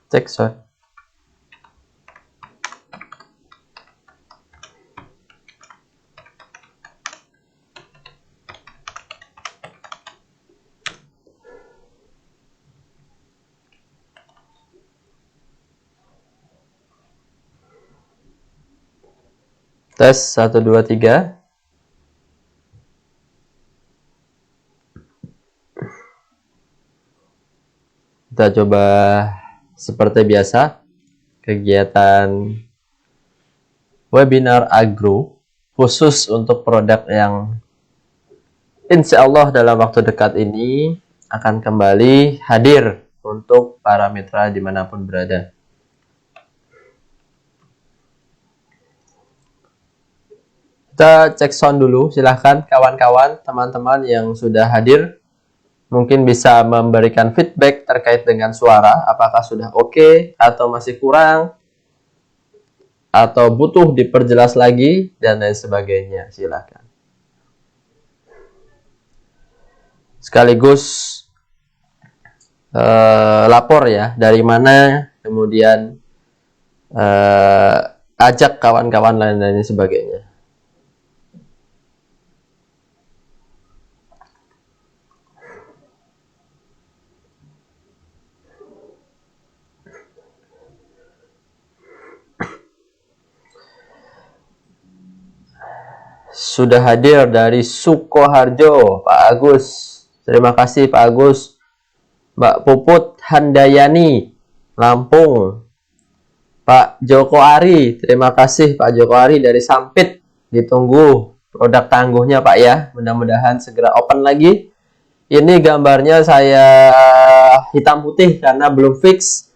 Cek sound. Tes 1 2 3. Kita coba seperti biasa kegiatan webinar agro khusus untuk produk yang insya Allah dalam waktu dekat ini akan kembali hadir untuk para mitra dimanapun berada. Kita cek sound dulu, silahkan kawan-kawan, teman-teman yang sudah hadir mungkin bisa memberikan feedback terkait dengan suara, apakah sudah oke atau masih kurang, atau butuh diperjelas lagi, dan lain sebagainya, silahkan. Sekaligus lapor ya, dari mana, kemudian ajak kawan-kawan lain dan sebagainya. Sudah hadir dari Sukoharjo, Pak Agus. Terima kasih Pak Agus. Mbak Puput Handayani, Lampung. Pak Joko Ari, terima kasih Pak Joko Ari dari Sampit. Ditunggu produk tangguhnya Pak ya. Mudah-mudahan segera open lagi. Ini gambarnya saya hitam putih karena belum fix.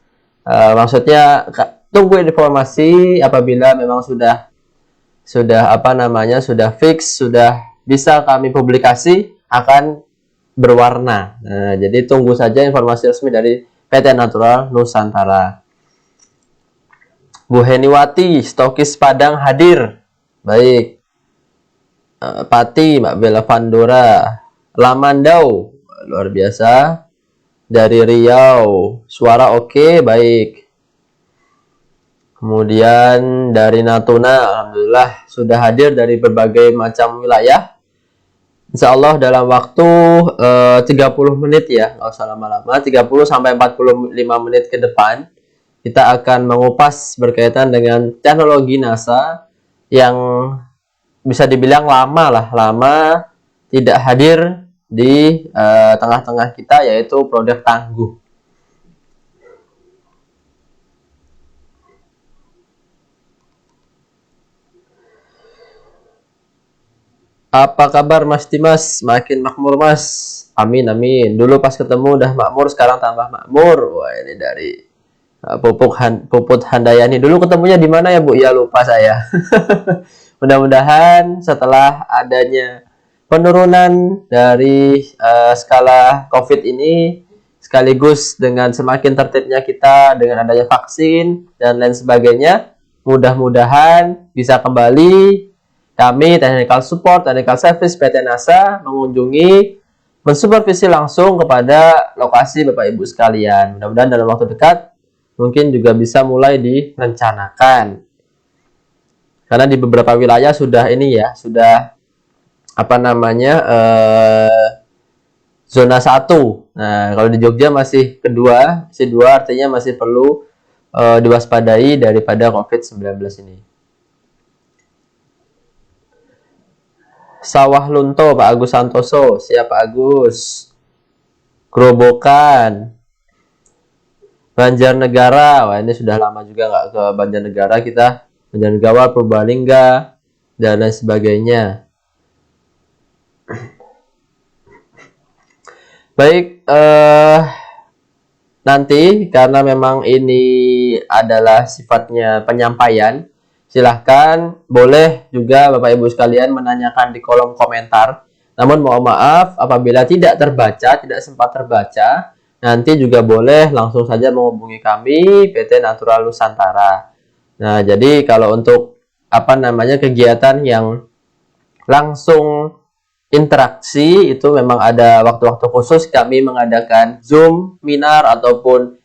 Maksudnya tunggu informasi apabila memang sudah fix, sudah bisa kami publikasi, akan berwarna. Nah, jadi tunggu saja informasi resmi dari PT Natural Nusantara. Bu Heniwati, stokis Padang hadir. Baik. Pati, Mbak Bella Vandora, Lamandau, luar biasa. Dari Riau, suara oke, baik. Kemudian dari Natuna, alhamdulillah sudah hadir dari berbagai macam wilayah. Insya Allah dalam waktu 30 menit ya, nggak usah lama-lama, 30 sampai 45 menit ke depan, kita akan mengupas berkaitan dengan teknologi NASA yang bisa dibilang lama tidak hadir di tengah-tengah kita, yaitu produk tangguh. Apa kabar Mas Dimas? Makin makmur Mas. Amin amin. Dulu pas ketemu udah makmur, sekarang tambah makmur. Wah, ini dari Puput Handayani. Dulu ketemunya di mana ya Bu? Ya lupa saya. Mudah-mudahan setelah adanya penurunan dari skala COVID ini, sekaligus dengan semakin tertibnya kita dengan adanya vaksin dan lain sebagainya, mudah-mudahan bisa kembali kami Technical Support, Technical Service PT NASA mengunjungi, mensupervisi langsung kepada lokasi Bapak Ibu sekalian. Mudah-mudahan dalam waktu dekat mungkin juga bisa mulai direncanakan. Karena di beberapa wilayah sudah ini ya, sudah zona 1. Nah, kalau di Jogja masih kedua, masih 2, artinya masih perlu diwaspadai daripada COVID-19 ini. Sawah Lunto, Pak Agus Santoso. Siap Pak Agus. Grobokan. Banjarnegara. Wah, ini sudah lama juga nggak ke Banjarnegara kita. Banjarnegara, Purbalingga, dan lain sebagainya. Baik, nanti karena memang ini adalah sifatnya penyampaian, silahkan boleh juga Bapak Ibu sekalian menanyakan di kolom komentar. Namun mohon maaf apabila tidak terbaca, tidak sempat terbaca, nanti juga boleh langsung saja menghubungi kami PT Natural Nusantara. Nah, jadi kalau untuk kegiatan yang langsung interaksi itu memang ada waktu-waktu khusus kami mengadakan Zoom, Minar ataupun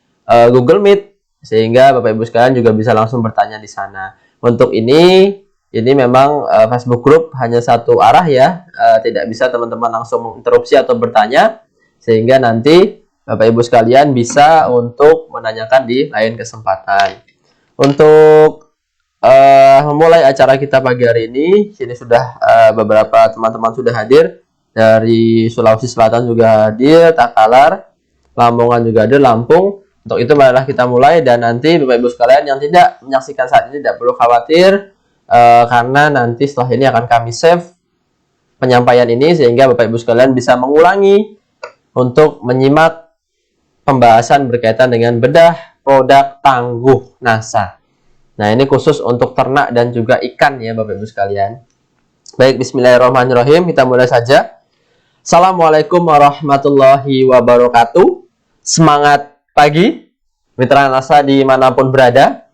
Google Meet. sehingga Bapak Ibu sekalian juga bisa langsung bertanya di sana. Untuk ini memang Facebook Group hanya satu arah ya, tidak bisa teman-teman langsung menginterupsi atau bertanya, sehingga nanti Bapak Ibu sekalian bisa untuk menanyakan di lain kesempatan. Untuk memulai acara kita pagi hari ini, sini sudah beberapa teman-teman sudah hadir, dari Sulawesi Selatan juga hadir, Takalar, Lamongan juga hadir, Lampung. Untuk itu marilah kita mulai, dan nanti Bapak Ibu sekalian yang tidak menyaksikan saat ini tidak perlu khawatir, karena nanti setelah ini akan kami save penyampaian ini sehingga Bapak Ibu sekalian bisa mengulangi untuk menyimak pembahasan berkaitan dengan bedah produk tangguh NASA. Nah, ini khusus untuk ternak dan juga ikan ya Bapak Ibu sekalian. Baik, bismillahirrahmanirrahim, kita mulai saja. Assalamualaikum warahmatullahi wabarakatuh. Semangat pagi, mitra NASA dimanapun berada.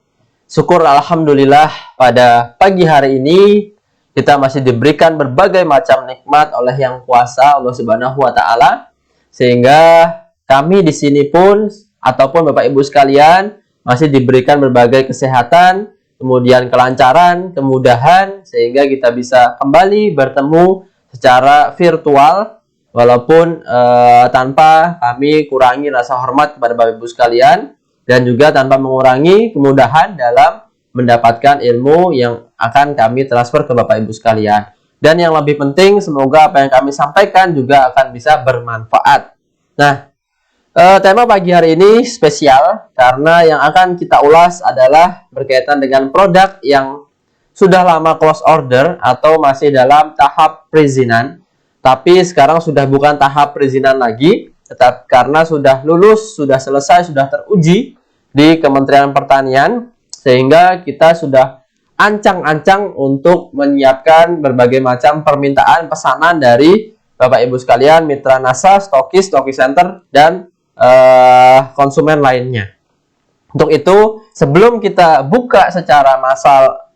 Syukur alhamdulillah pada pagi hari ini kita masih diberikan berbagai macam nikmat oleh Yang Kuasa Allah Subhanahu wa taala, sehingga kami di sini pun ataupun Bapak Ibu sekalian masih diberikan berbagai kesehatan, kemudian kelancaran, kemudahan, sehingga kita bisa kembali bertemu secara virtual walaupun tanpa kami kurangi rasa hormat kepada Bapak Ibu sekalian, dan juga tanpa mengurangi kemudahan dalam mendapatkan ilmu yang akan kami transfer ke Bapak Ibu sekalian. Dan yang lebih penting, semoga apa yang kami sampaikan juga akan bisa bermanfaat. Nah, tema pagi hari ini spesial karena yang akan kita ulas adalah berkaitan dengan produk yang sudah lama close order atau masih dalam tahap perizinan, tapi sekarang sudah bukan tahap perizinan lagi, tetapi karena sudah lulus, sudah selesai, sudah teruji di Kementerian Pertanian, sehingga kita sudah ancang-ancang untuk menyiapkan berbagai macam permintaan pesanan dari Bapak Ibu sekalian, mitra NASA, stokis center, dan konsumen lainnya. Untuk itu, sebelum kita buka secara massal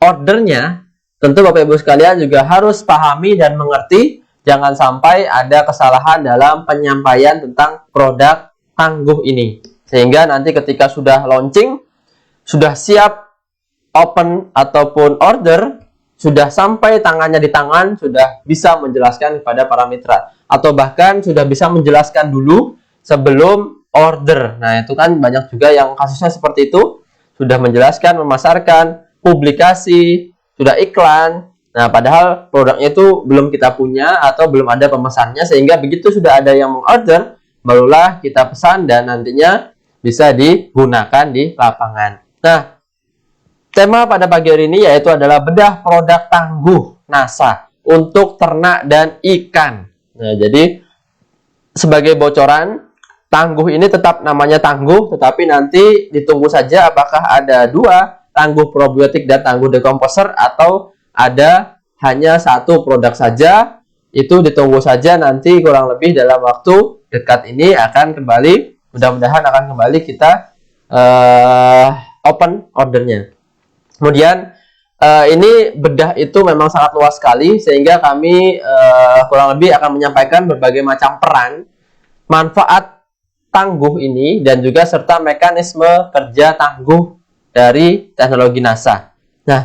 ordernya, tentu Bapak Ibu sekalian juga harus pahami dan mengerti, jangan sampai ada kesalahan dalam penyampaian tentang produk tangguh ini. Sehingga nanti ketika sudah launching, sudah siap open ataupun order, sudah sampai tangannya di tangan, sudah bisa menjelaskan kepada para mitra. Atau bahkan sudah bisa menjelaskan dulu sebelum order. Nah, itu kan banyak juga yang kasusnya seperti itu. Sudah menjelaskan, memasarkan, publikasi, sudah iklan. Nah, padahal produknya itu belum kita punya atau belum ada pemesannya, sehingga begitu sudah ada yang mengorder, barulah kita pesan dan nantinya bisa digunakan di lapangan. Nah, tema pada pagi hari ini yaitu adalah bedah produk tangguh NASA untuk ternak dan ikan. Nah, jadi sebagai bocoran, tangguh ini tetap namanya tangguh, tetapi nanti ditunggu saja apakah ada dua, tangguh probiotik dan tangguh dekomposer, atau ada hanya satu produk saja. Itu ditunggu saja, nanti kurang lebih dalam waktu dekat ini akan kembali, mudah-mudahan akan kembali kita open ordernya. Kemudian ini bedah itu memang sangat luas sekali, sehingga kami kurang lebih akan menyampaikan berbagai macam peran, manfaat tangguh ini, dan juga serta mekanisme kerja tangguh dari teknologi NASA. Nah,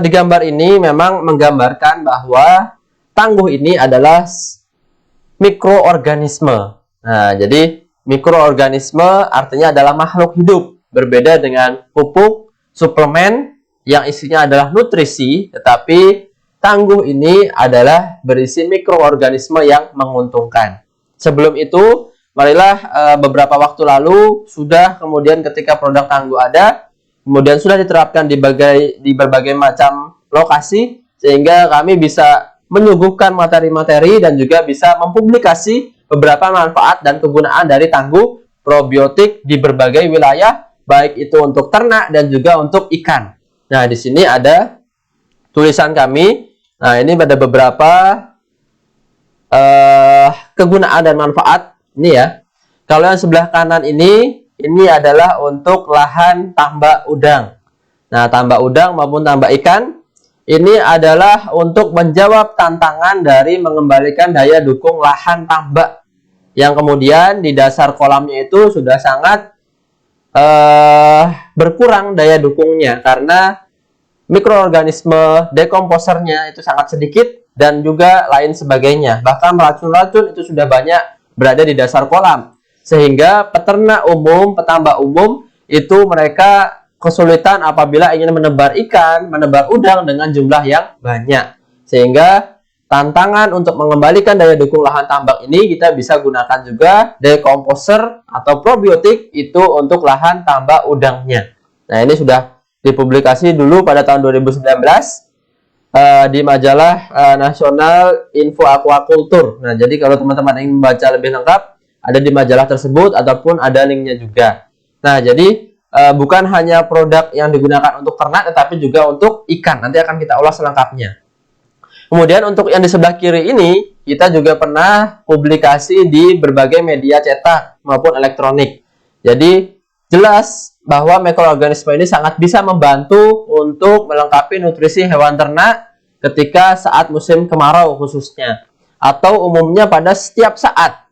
di gambar ini memang menggambarkan bahwa tangguh ini adalah mikroorganisme. Nah, jadi mikroorganisme artinya adalah makhluk hidup, berbeda dengan pupuk, suplemen yang isinya adalah nutrisi, tetapi tangguh ini adalah berisi mikroorganisme yang menguntungkan. Sebelum itu, marilah beberapa waktu lalu sudah kemudian ketika produk tangguh ada, kemudian sudah diterapkan di berbagai macam lokasi, sehingga kami bisa menyuguhkan materi-materi dan juga bisa mempublikasi beberapa manfaat dan kegunaan dari tangguh probiotik di berbagai wilayah, baik itu untuk ternak dan juga untuk ikan. Nah, di sini ada tulisan kami. Nah, ini ada beberapa kegunaan dan manfaat. Ini ya. Kalau yang sebelah kanan ini adalah untuk lahan tambak udang. Nah, tambak udang maupun tambak ikan, ini adalah untuk menjawab tantangan dari mengembalikan daya dukung lahan tambak, yang kemudian di dasar kolamnya itu sudah sangat berkurang daya dukungnya karena mikroorganisme dekomposernya itu sangat sedikit dan juga lain sebagainya. Bahkan racun-racun itu sudah banyak berada di dasar kolam. Sehingga peternak umum, petambak umum itu mereka kesulitan apabila ingin menebar ikan, menebar udang dengan jumlah yang banyak. Sehingga tantangan untuk mengembalikan daya dukung lahan tambak ini kita bisa gunakan juga dekomposer atau probiotik itu untuk lahan tambak udangnya. Nah, ini sudah dipublikasi dulu pada tahun 2019 di majalah Nasional Info Aquaculture. Nah, jadi kalau teman-teman ingin membaca lebih lengkap, ada di majalah tersebut ataupun ada linknya juga. Nah, jadi bukan hanya produk yang digunakan untuk ternak, tetapi juga untuk ikan. Nanti akan kita ulas selengkapnya. Kemudian untuk yang di sebelah kiri ini, kita juga pernah publikasi di berbagai media cetak maupun elektronik. Jadi, jelas bahwa mikroorganisme ini sangat bisa membantu untuk melengkapi nutrisi hewan ternak ketika saat musim kemarau khususnya. Atau umumnya pada setiap saat.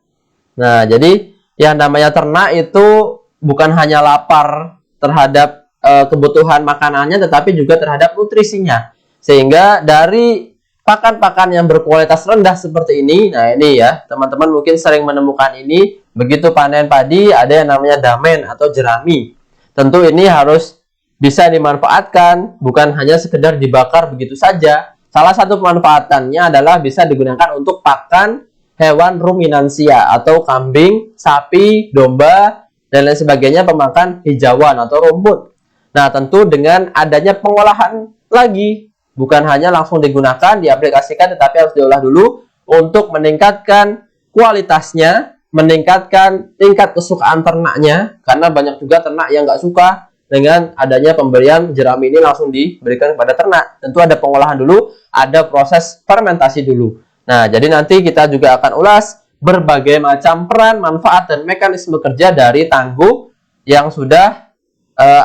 Nah, jadi yang namanya ternak itu bukan hanya lapar terhadap kebutuhan makanannya, tetapi juga terhadap nutrisinya. Sehingga dari pakan-pakan yang berkualitas rendah seperti ini, nah ini ya, teman-teman mungkin sering menemukan ini, begitu panen padi, ada yang namanya damen atau jerami. Tentu ini harus bisa dimanfaatkan, bukan hanya sekedar dibakar begitu saja. Salah satu pemanfaatannya adalah bisa digunakan untuk pakan hewan ruminansia atau kambing, sapi, domba, dan lain sebagainya, pemakan hijauan atau rumput. Nah, tentu dengan adanya pengolahan lagi, bukan hanya langsung digunakan, diaplikasikan, tetapi harus diolah dulu untuk meningkatkan kualitasnya, meningkatkan tingkat kesukaan ternaknya, karena banyak juga ternak yang nggak suka dengan adanya pemberian jerami ini langsung diberikan kepada ternak. Tentu ada pengolahan dulu, ada proses fermentasi dulu. Nah, jadi nanti kita juga akan ulas berbagai macam peran, manfaat, dan mekanisme kerja dari tangguh yang sudah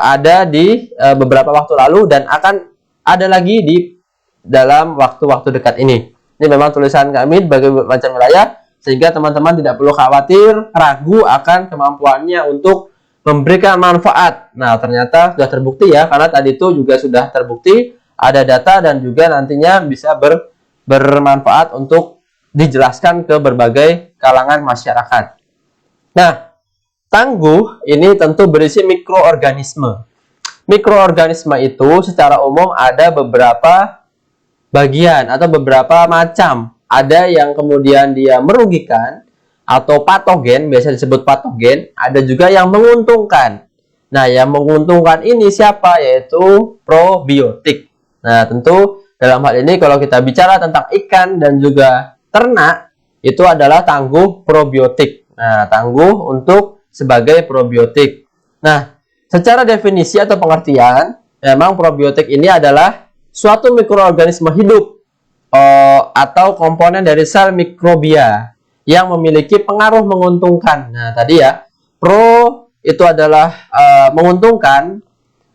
ada di beberapa waktu lalu dan akan ada lagi di dalam waktu-waktu dekat ini. Ini memang tulisan kami bagi macam wilayah, sehingga teman-teman tidak perlu khawatir, ragu akan kemampuannya untuk memberikan manfaat. Nah, ternyata sudah terbukti ya, karena tadi itu juga sudah terbukti, ada data dan juga nantinya bisa bermanfaat untuk dijelaskan ke berbagai kalangan masyarakat. Nah, tangguh ini tentu berisi mikroorganisme. Mikroorganisme itu secara umum ada beberapa bagian atau beberapa macam. Ada yang kemudian dia merugikan atau patogen, biasa disebut patogen. Ada juga yang menguntungkan. Nah, yang menguntungkan ini siapa? Yaitu probiotik. Nah, tentu dalam hal ini kalau kita bicara tentang ikan dan juga ternak, itu adalah tangguh probiotik. Nah, tangguh untuk sebagai probiotik. Nah, secara definisi atau pengertian, memang probiotik ini adalah suatu mikroorganisme hidup atau komponen dari sel mikrobia yang memiliki pengaruh menguntungkan. Nah, tadi ya, pro itu adalah menguntungkan,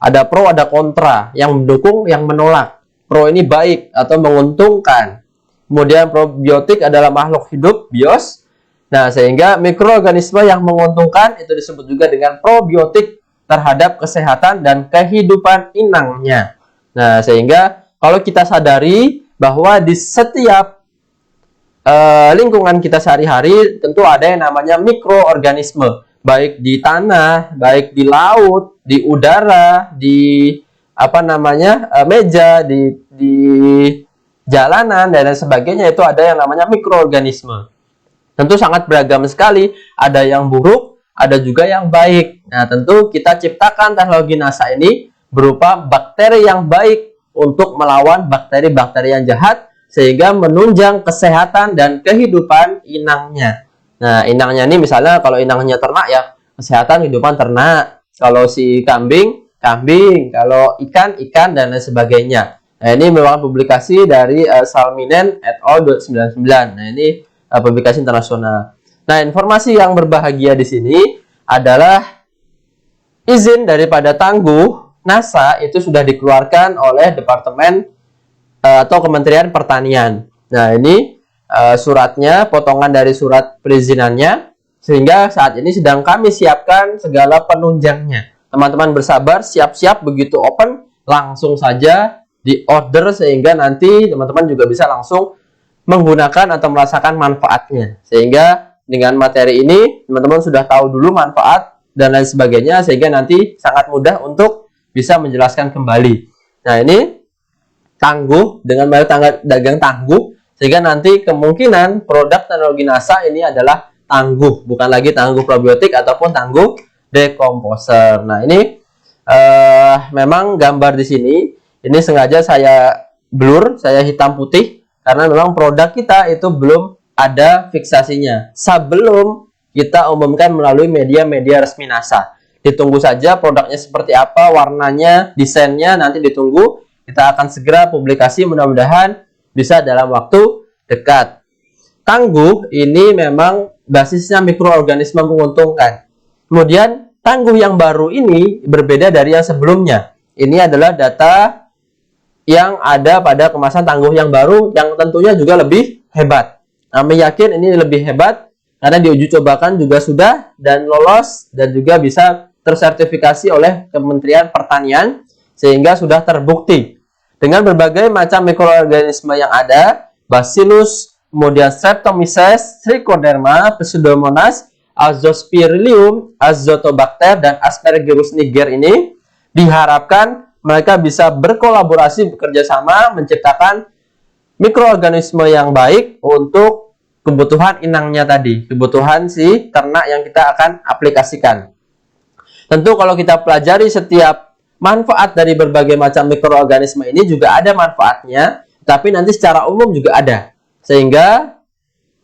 ada pro, ada kontra, yang mendukung, yang menolak. Pro ini baik atau menguntungkan. Kemudian probiotik adalah makhluk hidup, bios. Nah, sehingga mikroorganisme yang menguntungkan itu disebut juga dengan probiotik terhadap kesehatan dan kehidupan inangnya. Nah, sehingga kalau kita sadari bahwa di setiap lingkungan kita sehari-hari tentu ada yang namanya mikroorganisme, baik di tanah, baik di laut, di udara, di meja, di jalanan dan lain sebagainya, itu ada yang namanya mikroorganisme. Tentu sangat beragam sekali, ada yang buruk, ada juga yang baik. Nah, tentu kita ciptakan teknologi NASA ini berupa bakteri yang baik untuk melawan bakteri-bakteri yang jahat, sehingga menunjang kesehatan dan kehidupan inangnya. Nah, inangnya ini misalnya kalau inangnya ternak ya, kesehatan kehidupan ternak. Kalau si kambing, kambing. Kalau ikan, ikan, dan lain sebagainya. Nah, ini merupakan publikasi dari Salminen et al. 1999. Nah, ini publikasi internasional. Nah, informasi yang berbahagia di sini adalah izin daripada tangguh NASA itu sudah dikeluarkan oleh Departemen atau Kementerian Pertanian. Nah, ini suratnya, potongan dari surat perizinannya, sehingga saat ini sedang kami siapkan segala penunjangnya. teman-teman bersabar, siap-siap begitu open langsung saja di order, sehingga nanti teman-teman juga bisa langsung menggunakan atau merasakan manfaatnya. Sehingga dengan materi ini teman-teman sudah tahu dulu manfaat dan lain sebagainya, sehingga nanti sangat mudah untuk bisa menjelaskan kembali. Nah, ini tangguh dengan merek dagang tangguh, sehingga nanti kemungkinan produk teknologi NASA ini adalah tangguh, bukan lagi tangguh probiotik ataupun tangguh dekomposer. Nah, ini memang gambar di sini ini sengaja saya blur, saya hitam putih, karena memang produk kita itu belum ada fiksasinya sebelum kita umumkan melalui media-media resmi NASA. Ditunggu saja produknya seperti apa, warnanya, desainnya, nanti ditunggu. Kita akan segera publikasi, mudah-mudahan bisa dalam waktu dekat. Tangguh ini memang basisnya mikroorganisme menguntungkan. Kemudian tangguh yang baru ini berbeda dari yang sebelumnya. Ini adalah data yang ada pada kemasan tangguh yang baru, yang tentunya juga lebih hebat. Kami yakin ini lebih hebat karena diuji cobakan juga sudah dan lolos dan juga bisa tersertifikasi oleh Kementerian Pertanian, sehingga sudah terbukti dengan berbagai macam mikroorganisme yang ada, Bacillus, kemudian Streptomyces, Trichoderma, Pseudomonas, Azospirillum, Azotobacter, dan Aspergillus niger ini diharapkan mereka bisa berkolaborasi, bekerja sama, menciptakan mikroorganisme yang baik untuk kebutuhan inangnya tadi, kebutuhan si ternak yang kita akan aplikasikan. Tentu kalau kita pelajari setiap manfaat dari berbagai macam mikroorganisme ini juga ada manfaatnya, tapi nanti secara umum juga ada. Sehingga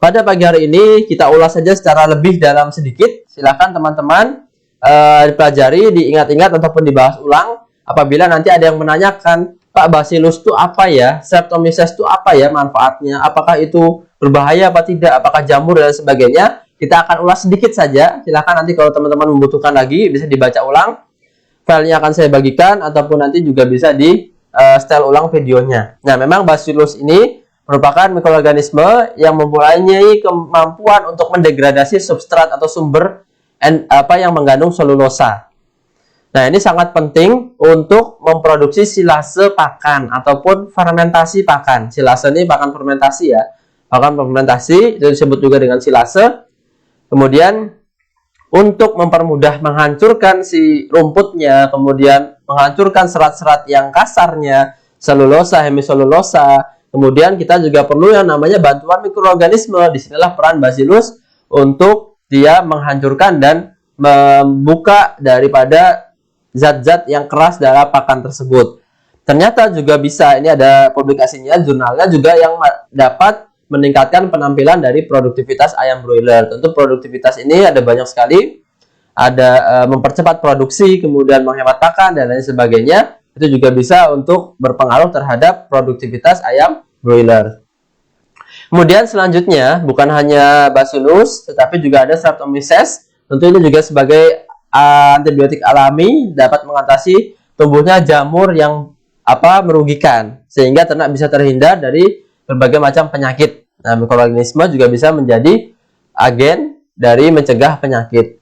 pada pagi hari ini kita ulas saja secara lebih dalam sedikit. Silakan teman-teman dipelajari, diingat-ingat ataupun dibahas ulang. Apabila nanti ada yang menanyakan, Pak, Bacillus itu apa ya? Streptomyces itu apa ya manfaatnya? Apakah itu berbahaya apa tidak? Apakah jamur dan sebagainya? Kita akan ulas sedikit saja. Silakan nanti kalau teman-teman membutuhkan lagi bisa dibaca ulang. Filenya akan saya bagikan ataupun nanti juga bisa di setel ulang videonya. Nah, memang Bacillus ini merupakan mikroorganisme yang mempunyai kemampuan untuk mendegradasi substrat atau sumber yang mengandung selulosa. Nah, ini sangat penting untuk memproduksi silase pakan ataupun fermentasi pakan. Silase ini pakan fermentasi ya. Pakan fermentasi itu disebut juga dengan silase. Kemudian untuk mempermudah menghancurkan si rumputnya, kemudian menghancurkan serat-serat yang kasarnya, selulosa, hemiselulosa. Kemudian kita juga perlu yang namanya bantuan mikroorganisme. Disinilah peran Bacillus untuk dia menghancurkan dan membuka daripada zat-zat yang keras dalam pakan tersebut. Ternyata juga bisa, ini ada publikasinya, jurnalnya juga yang dapat meningkatkan penampilan dari produktivitas ayam broiler. Tentu produktivitas ini ada banyak sekali, ada mempercepat produksi, kemudian menghemat pakan dan lain sebagainya. Itu juga bisa untuk berpengaruh terhadap produktivitas ayam broiler. Kemudian selanjutnya bukan hanya Bacillus, tetapi juga ada Streptomyces. Tentu ini juga sebagai antibiotik alami dapat mengatasi tumbuhnya jamur yang merugikan, sehingga ternak bisa terhindar dari berbagai macam penyakit. Nah, mikroorganisme juga bisa menjadi agen dari mencegah penyakit.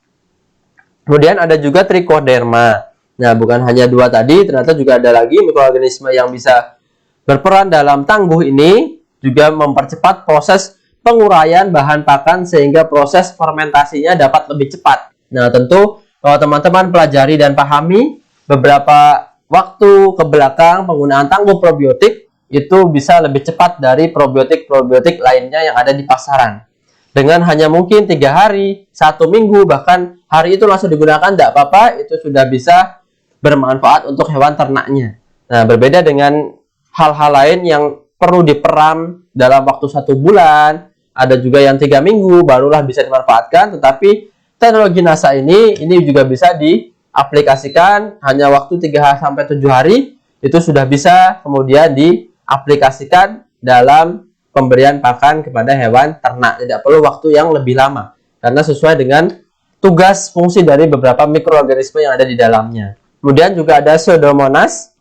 Kemudian ada juga Trichoderma. Nah, bukan hanya dua tadi, ternyata juga ada lagi mikroorganisme yang bisa berperan dalam tangguh ini, juga mempercepat proses penguraian bahan pakan sehingga proses fermentasinya dapat lebih cepat. Nah, tentu kalau teman-teman pelajari dan pahami beberapa waktu ke belakang penggunaan tangguh probiotik itu bisa lebih cepat dari probiotik-probiotik lainnya yang ada di pasaran. Dengan hanya mungkin 3 hari, 1 minggu, bahkan hari itu langsung digunakan, tidak apa-apa, itu sudah bisa bermanfaat untuk hewan ternaknya. Nah, berbeda dengan hal-hal lain yang perlu diperam dalam waktu 1 bulan, ada juga yang 3 minggu barulah bisa dimanfaatkan, tetapi teknologi NASA ini juga bisa diaplikasikan hanya waktu 3-7 hari, itu sudah bisa kemudian diaplikasikan dalam pemberian pakan kepada hewan ternak. Tidak perlu waktu yang lebih lama, karena sesuai dengan tugas fungsi dari beberapa mikroorganisme yang ada di dalamnya. Kemudian juga ada Pseudomonas,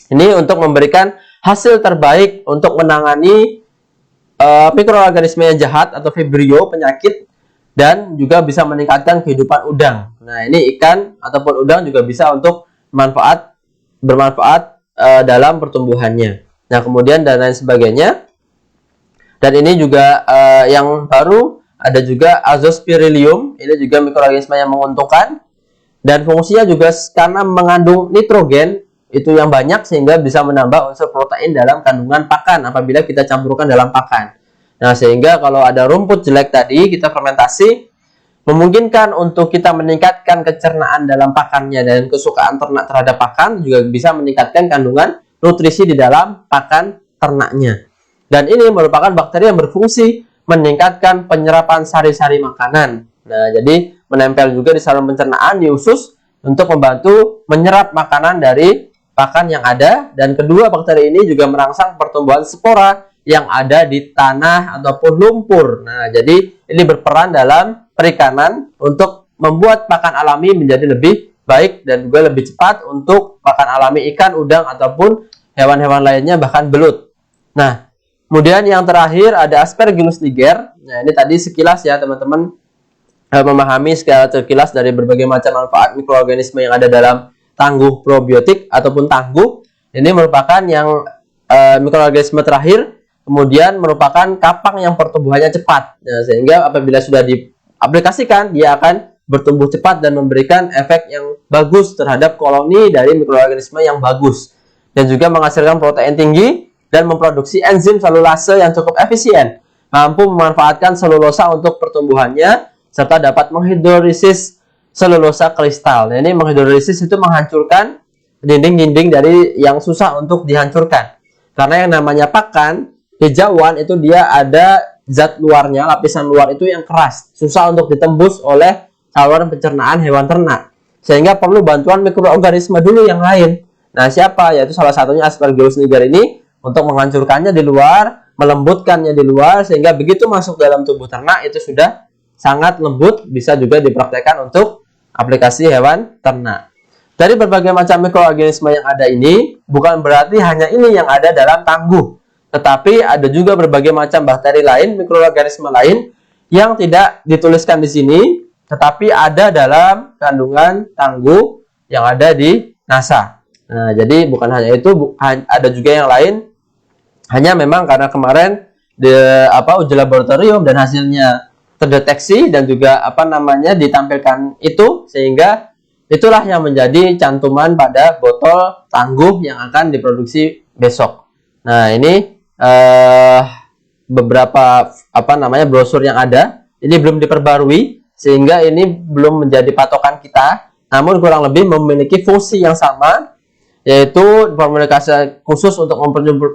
ini untuk memberikan hasil terbaik untuk menangani mikroorganisme yang jahat atau vibrio, penyakit, dan juga bisa meningkatkan kehidupan udang. Nah, ini ikan ataupun udang juga bisa untuk bermanfaat dalam pertumbuhannya. Nah, kemudian dan lain sebagainya. Dan ini juga yang baru ada juga Azospirillum. Ini juga mikroorganisme yang menguntungkan dan fungsinya juga karena mengandung nitrogen itu yang banyak sehingga bisa menambah unsur protein dalam kandungan pakan apabila kita campurkan dalam pakan. Nah, sehingga kalau ada rumput jelek tadi kita fermentasi memungkinkan untuk kita meningkatkan kecernaan dalam pakannya dan kesukaan ternak terhadap pakan juga bisa meningkatkan kandungan nutrisi di dalam pakan ternaknya. Dan ini merupakan bakteri yang berfungsi meningkatkan penyerapan sari-sari makanan. Nah, jadi menempel juga di saluran pencernaan di usus untuk membantu menyerap makanan dari pakan yang ada. Dan kedua, bakteri ini juga merangsang pertumbuhan spora yang ada di tanah ataupun lumpur. Nah, jadi ini berperan dalam perikanan untuk membuat pakan alami menjadi lebih baik dan juga lebih cepat untuk pakan alami ikan, udang, ataupun hewan-hewan lainnya, bahkan belut. Nah, kemudian yang terakhir ada Aspergillus niger. Nah, ini tadi sekilas ya teman-teman memahami secara terkilas dari berbagai macam manfaat mikroorganisme yang ada dalam tangguh probiotik ataupun tangguh. Ini merupakan yang mikroorganisme terakhir, kemudian merupakan kapang yang pertumbuhannya cepat. Nah, sehingga apabila sudah diaplikasikan, dia akan bertumbuh cepat dan memberikan efek yang bagus terhadap koloni dari mikroorganisme yang bagus. Dan juga menghasilkan protein tinggi dan memproduksi enzim selulase yang cukup efisien, mampu memanfaatkan selulosa untuk pertumbuhannya, serta dapat menghidrolisis selulosa kristal. Nah, ini menghidrolisis itu menghancurkan dinding-dinding dari yang susah untuk dihancurkan. Karena yang namanya pakan, hijauan itu dia ada zat luarnya, lapisan luar itu yang keras, susah untuk ditembus oleh saluran pencernaan hewan ternak. Sehingga perlu bantuan mikroorganisme dulu yang lain. Nah, siapa? Yaitu salah satunya Aspergillus niger ini untuk menghancurkannya di luar, melembutkannya di luar, sehingga begitu masuk dalam tubuh ternak itu sudah sangat lembut, bisa juga dipraktekkan untuk aplikasi hewan ternak. Dari berbagai macam mikroorganisme yang ada ini, bukan berarti hanya ini yang ada dalam tangguh, tetapi ada juga berbagai macam bakteri lain, mikroorganisme lain yang tidak dituliskan di sini, tetapi ada dalam kandungan tangguh yang ada di NASA. Nah, jadi bukan hanya itu, ada juga yang lain. Hanya memang karena kemarin uji laboratorium dan hasilnya terdeteksi dan juga ditampilkan itu, sehingga itulah yang menjadi cantuman pada botol tangguh yang akan diproduksi besok. Nah, ini beberapa brosur yang ada. Ini belum diperbarui sehingga ini belum menjadi patokan kita, namun kurang lebih memiliki fungsi yang sama, yaitu formulasi khusus untuk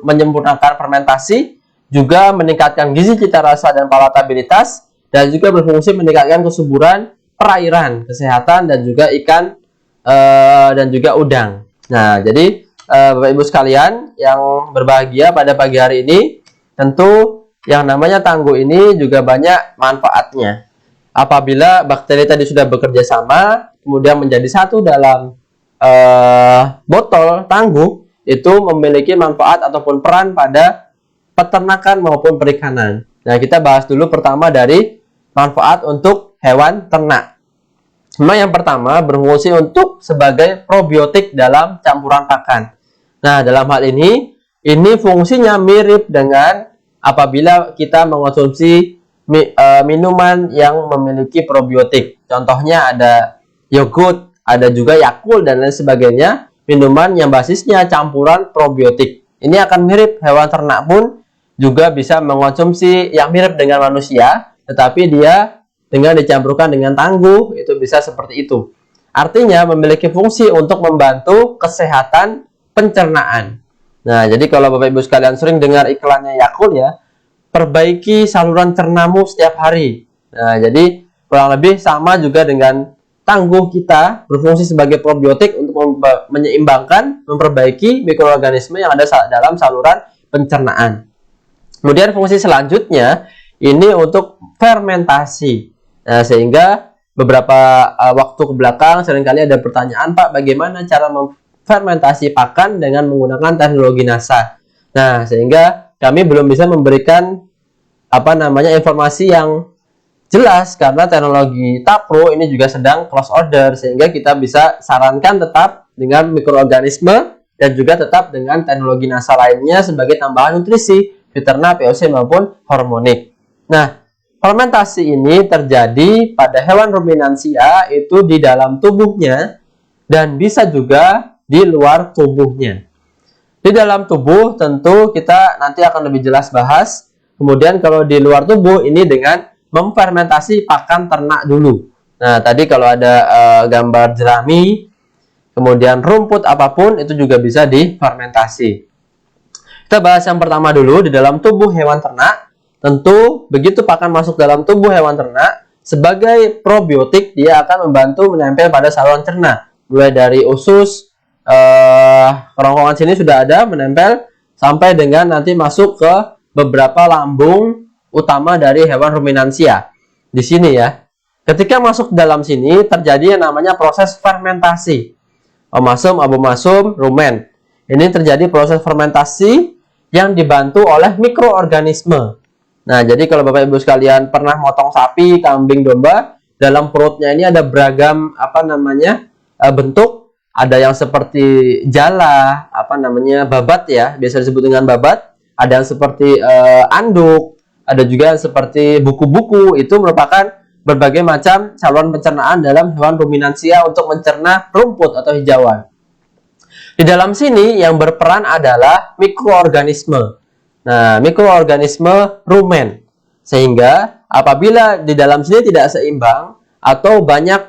menyempurnakan fermentasi, juga meningkatkan gizi, cita rasa, dan palatabilitas, dan juga berfungsi meningkatkan kesuburan perairan, kesehatan, dan juga ikan dan juga udang. Nah, jadi Bapak Ibu sekalian yang berbahagia pada pagi hari ini, tentu yang namanya tangguh ini juga banyak manfaatnya. Apabila bakteri tadi sudah bekerja sama, kemudian menjadi satu dalam botol tangguh, itu memiliki manfaat ataupun peran pada peternakan maupun perikanan. Nah, kita bahas dulu pertama dari manfaat untuk hewan ternak. Yang pertama berfungsi untuk sebagai probiotik dalam campuran pakan. Nah, dalam hal ini fungsinya mirip dengan apabila kita mengonsumsi minuman yang memiliki probiotik. Contohnya ada yogurt, ada juga Yakult, dan lain sebagainya, minuman yang basisnya campuran probiotik. Ini akan mirip, hewan ternak pun juga bisa mengonsumsi yang mirip dengan manusia, tetapi dia dengan dicampurkan dengan tangguh, itu bisa seperti itu. Artinya memiliki fungsi untuk membantu kesehatan pencernaan. Nah, jadi kalau Bapak Ibu sekalian sering dengar iklannya Yakult ya, perbaiki saluran cernamu setiap hari. Nah, jadi kurang lebih sama juga dengan tangguh kita, berfungsi sebagai probiotik untuk menyeimbangkan, memperbaiki mikroorganisme yang ada dalam saluran pencernaan. Kemudian fungsi selanjutnya ini untuk fermentasi. Nah, sehingga beberapa waktu ke belakang seringkali ada pertanyaan, Pak, bagaimana cara memfermentasi pakan dengan menggunakan teknologi NASA? Nah, sehingga kami belum bisa memberikan informasi yang jelas karena teknologi Tapro ini juga sedang close order, sehingga kita bisa sarankan tetap dengan mikroorganisme dan juga tetap dengan teknologi NASA lainnya sebagai tambahan nutrisi, Fiterna, POC maupun hormonik. Nah, fermentasi ini terjadi pada hewan ruminansia itu di dalam tubuhnya dan bisa juga di luar tubuhnya. Di dalam tubuh tentu kita nanti akan lebih jelas bahas. Kemudian kalau di luar tubuh ini dengan memfermentasi pakan ternak dulu. Nah, tadi kalau ada gambar jerami, kemudian rumput apapun itu juga bisa difermentasi. Kita bahas yang pertama dulu. Di dalam tubuh hewan ternak, tentu begitu pakan masuk dalam tubuh hewan ternak, sebagai probiotik dia akan membantu menempel pada saluran cerna. Mulai dari usus, kerongkongan sini sudah ada menempel, sampai dengan nanti masuk ke beberapa lambung utama dari hewan ruminansia. Di sini ya. Ketika masuk dalam sini terjadi yang namanya proses fermentasi. Omasum, abomasum, rumen. Ini terjadi proses fermentasi yang dibantu oleh mikroorganisme. Nah, jadi kalau Bapak Ibu sekalian pernah motong sapi, kambing, domba, dalam perutnya ini ada beragam bentuk. Ada yang seperti jala, babat ya, biasa disebut dengan babat. Ada yang seperti anduk, ada juga yang seperti buku-buku. Itu merupakan berbagai macam saluran pencernaan dalam hewan ruminansia untuk mencerna rumput atau hijauan. Di dalam sini yang berperan adalah mikroorganisme. Nah, mikroorganisme rumen. Sehingga apabila di dalam sini tidak seimbang atau banyak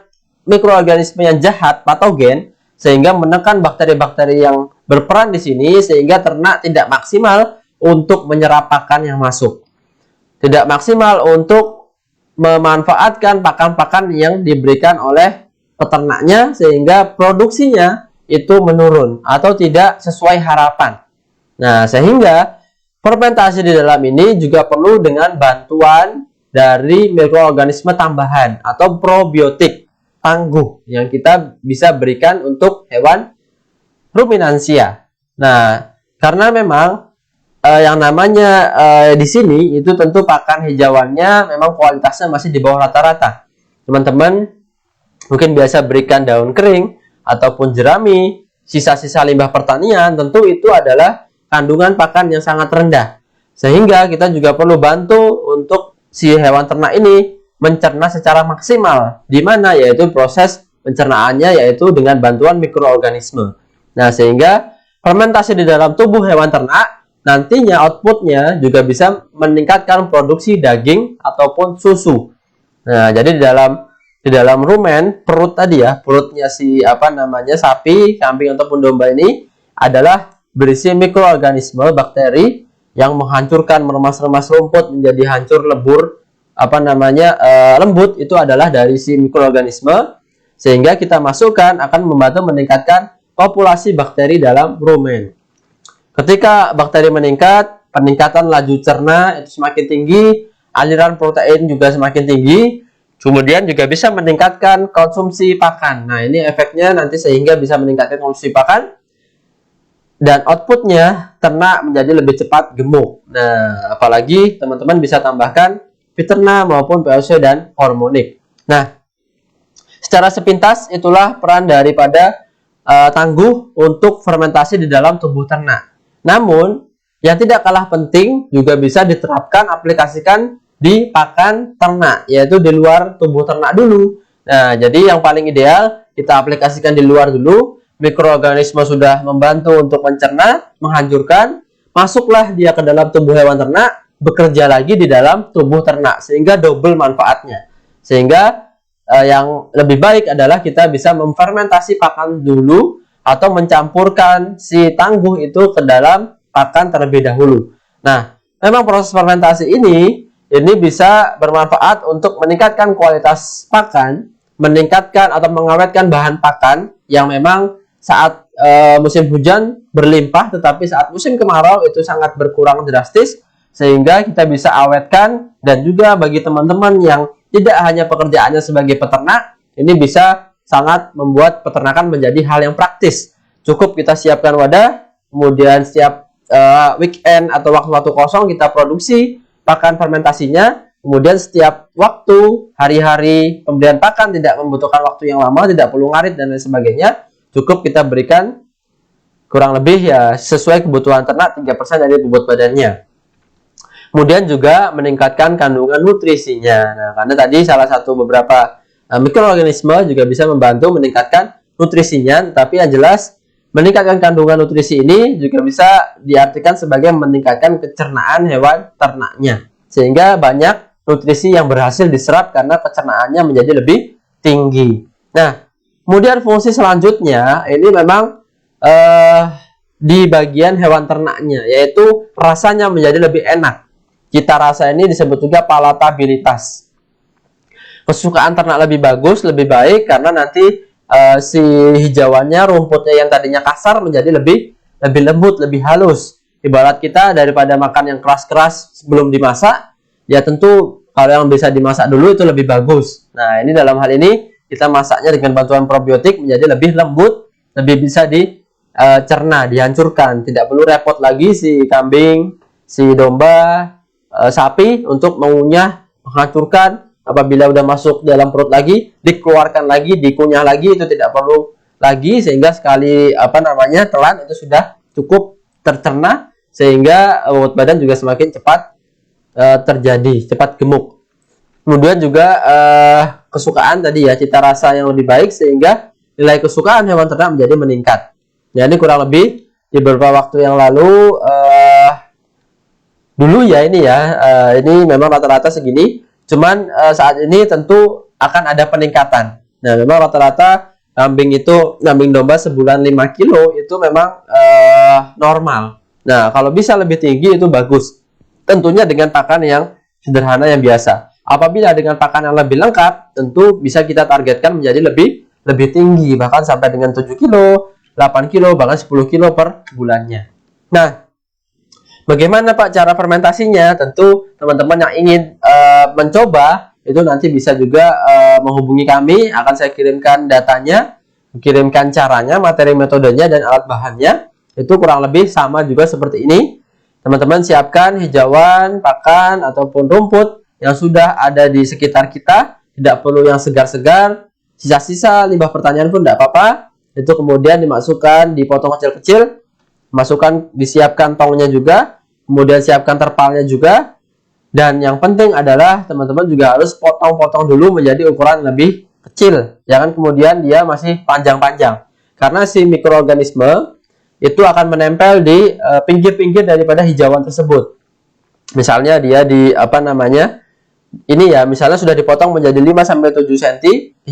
mikroorganisme yang jahat, patogen, sehingga menekan bakteri-bakteri yang berperan di sini, sehingga ternak tidak maksimal untuk menyerap pakan yang masuk. Tidak maksimal untuk memanfaatkan pakan-pakan yang diberikan oleh peternaknya, sehingga produksinya itu menurun atau tidak sesuai harapan. Nah, sehingga fermentasi di dalam ini juga perlu dengan bantuan dari mikroorganisme tambahan atau probiotik tangguh yang kita bisa berikan untuk hewan ruminansia. Nah, karena memang yang namanya di sini itu tentu pakan hijauannya memang kualitasnya masih di bawah rata-rata. Teman-teman mungkin biasa berikan daun kering ataupun jerami, sisa-sisa limbah pertanian, tentu itu adalah kandungan pakan yang sangat rendah, sehingga kita juga perlu bantu untuk si hewan ternak ini mencerna secara maksimal, di mana yaitu proses pencernaannya yaitu dengan bantuan mikroorganisme. Nah, sehingga fermentasi di dalam tubuh hewan ternak nantinya outputnya juga bisa meningkatkan produksi daging ataupun susu. Nah, jadi di dalam rumen perut tadi ya, perutnya si sapi, kambing ataupun domba ini adalah berisi mikroorganisme bakteri yang menghancurkan, meremas-remas rumput menjadi hancur, lebur, lembut. Itu adalah dari si mikroorganisme, sehingga kita masukkan akan membantu meningkatkan populasi bakteri dalam rumen. Ketika bakteri meningkat, peningkatan laju cerna itu semakin tinggi, aliran protein juga semakin tinggi, kemudian juga bisa meningkatkan konsumsi pakan. Nah, ini efeknya nanti sehingga bisa meningkatkan konsumsi pakan, dan outputnya ternak menjadi lebih cepat gemuk. Nah, apalagi teman-teman bisa tambahkan Fiterna maupun POC dan hormonik. Nah, secara sepintas itulah peran daripada tangguh untuk fermentasi di dalam tubuh ternak. Namun, yang tidak kalah penting juga bisa diterapkan, aplikasikan di pakan ternak, yaitu di luar tubuh ternak dulu. Nah, jadi yang paling ideal kita aplikasikan di luar dulu. Mikroorganisme sudah membantu untuk mencerna, menghancurkan, masuklah dia ke dalam tubuh hewan ternak, bekerja lagi di dalam tubuh ternak, sehingga double manfaatnya. Sehingga yang lebih baik adalah kita bisa memfermentasi pakan dulu atau mencampurkan si tangguh itu ke dalam pakan terlebih dahulu. Nah, memang proses fermentasi ini bisa bermanfaat untuk meningkatkan kualitas pakan, meningkatkan atau mengawetkan bahan pakan yang memang saat musim hujan berlimpah, tetapi saat musim kemarau itu sangat berkurang drastis, sehingga kita bisa awetkan. Dan juga bagi teman-teman yang tidak hanya pekerjaannya sebagai peternak, ini bisa sangat membuat peternakan menjadi hal yang praktis. Cukup kita siapkan wadah, kemudian setiap weekend atau waktu-waktu kosong kita produksi pakan fermentasinya, Kemudian setiap waktu, hari-hari pemberian pakan tidak membutuhkan waktu yang lama, tidak perlu ngarit dan lain sebagainya. Cukup kita berikan kurang lebih ya sesuai kebutuhan ternak 3% dari bobot badannya. Kemudian juga meningkatkan kandungan nutrisinya. Nah, karena tadi salah satu beberapa mikroorganisme juga bisa membantu meningkatkan nutrisinya, tapi yang jelas meningkatkan kandungan nutrisi ini juga bisa diartikan sebagai meningkatkan pencernaan hewan ternaknya. Sehingga banyak nutrisi yang berhasil diserap karena pencernaannya menjadi lebih tinggi. Nah, kemudian fungsi selanjutnya ini memang di bagian hewan ternaknya, yaitu rasanya menjadi lebih enak. Cita rasa ini disebut juga palatabilitas. Kesukaan ternak lebih bagus, lebih baik karena nanti si hijauannya, rumputnya yang tadinya kasar menjadi lebih lembut, lebih halus. Ibarat kita daripada makan yang keras-keras sebelum dimasak, ya tentu kalau yang bisa dimasak dulu itu lebih bagus. Nah, ini dalam hal ini kita masaknya dengan bantuan probiotik menjadi lebih lembut, lebih bisa dicerna, dihancurkan. Tidak perlu repot lagi si kambing, si domba, sapi untuk mengunyah, menghancurkan. Apabila udah masuk dalam perut lagi, dikeluarkan lagi, dikunyah lagi, itu tidak perlu lagi, sehingga sekali telan itu sudah cukup tercerna, sehingga bobot badan juga semakin cepat terjadi, cepat gemuk. Kemudian juga kesukaan tadi ya, cita rasa yang lebih baik, sehingga nilai kesukaan hewan ternak menjadi meningkat. Ya, ini kurang lebih di beberapa waktu yang lalu dulu ya ini ya, ini memang rata-rata segini. Cuman saat ini tentu akan ada peningkatan. Nah, memang rata-rata kambing domba sebulan 5 kilo itu memang normal. Nah, kalau bisa lebih tinggi itu bagus. Tentunya dengan pakan yang sederhana yang biasa. Apabila dengan pakan yang lebih lengkap, tentu bisa kita targetkan menjadi lebih tinggi, bahkan sampai dengan 7 kilo, 8 kilo, bahkan 10 kilo per bulannya. Nah, bagaimana Pak cara fermentasinya? Tentu teman-teman yang ingin mencoba itu nanti bisa juga menghubungi kami. Akan saya kirimkan datanya, kirimkan caranya, materi metodenya, dan alat bahannya. Itu kurang lebih sama juga seperti ini. Teman-teman siapkan hijauan, pakan, ataupun rumput yang sudah ada di sekitar kita. Tidak perlu yang segar-segar. Sisa-sisa limbah pertanian pun tidak apa-apa. Itu kemudian dimasukkan, dipotong kecil-kecil. Disiapkan tongnya juga, kemudian siapkan terpalnya juga, dan yang penting adalah teman-teman juga harus potong-potong dulu menjadi ukuran lebih kecil, jangan kemudian dia masih panjang-panjang, karena si mikroorganisme itu akan menempel di pinggir-pinggir daripada hijauan tersebut. Misalnya dia ini ya, misalnya sudah dipotong menjadi 5-7 cm,